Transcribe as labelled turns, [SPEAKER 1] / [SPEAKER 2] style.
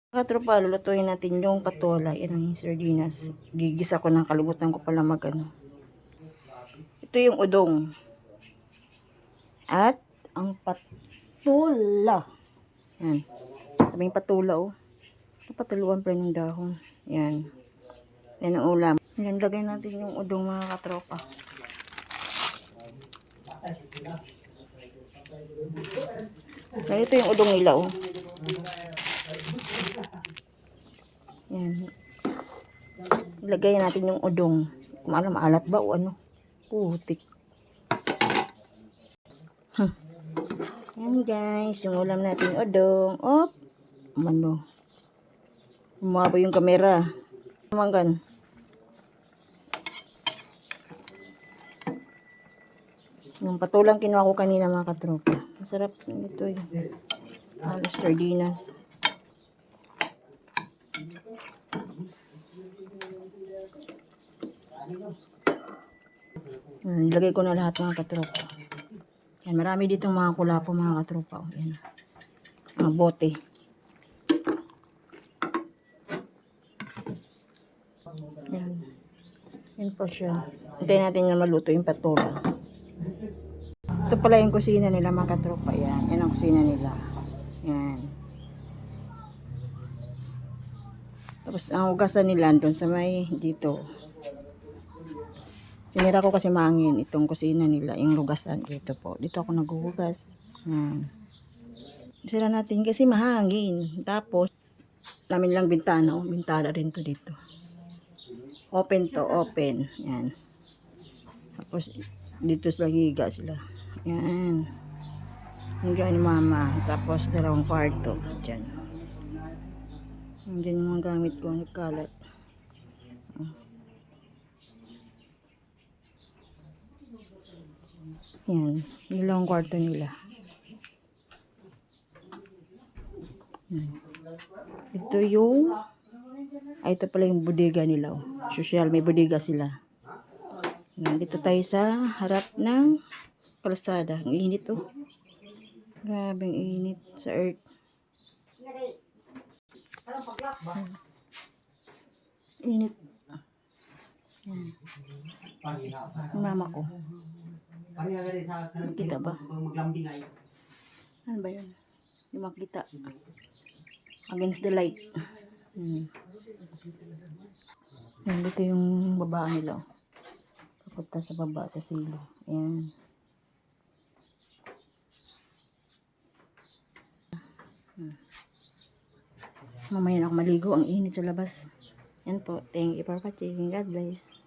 [SPEAKER 1] Katropa, lulutuin natin yung patola. Yan ang sardinas. Gigisa ko ng kalimutan ko pala mag-ano. Ito yung udong. At ang patula. Yan. Kaming patula, oh. Patuluan pa rin yung dahon. Yan. Yan ang ulam. Yan, lagay natin yung udong, mga katropa. Ganito yung udong nila, oh. Yan. Ilagay natin yung udong. Kung alam, maalat ba o ano. Putik. Yan guys, yung ulam natin udong. Op. Ano. Umaba yung kamera. Manggan. Yung patulang kinuha ko kanina, mga katropa. Masarap ito eh. Halos sardinas. Nilagay ko na lahat, mga katropa. Yan, marami ditong mga kulapo, mga katropa. Yan. Mga bote. Yan. Yan po siya. Hintayin natin na maluto yung patola. Ito pala yung kusina nila, mga katropa. Yan. Yan ang kusina nila. Yan. Tapos ang hugasan nila doon sa may dito. Sinira ko kasi mahangin itong kusina nila, yung hugasan dito po. Dito ako naghuhugas. Sira natin kasi mahangin. Tapos namin lang bintana, bintana rin to dito. Open to, open. Yan. Tapos dito sila higa sila. Yan. Higa ni mama. Tapos dalawang kwarto. Diyan. Diyan yung mga gamit ko nagkalat. Yan, yung kwarto nila. Ito yung, ito pala yung bodega nila. Oh. Social, may bodega sila. Nandito tayo sa harap ng kalsada. Ang init oh. Grabe ang init sa earth. Init. Yan. Yung mama ko. Makita ba? Ano ba yun? Hindi makita. Against the light. Yan, dito yung baba nila. Papunta sa baba sa silo. Yan. Mamaya na ako maligo. Ang init sa labas. Yan po. Thank you for watching. God bless.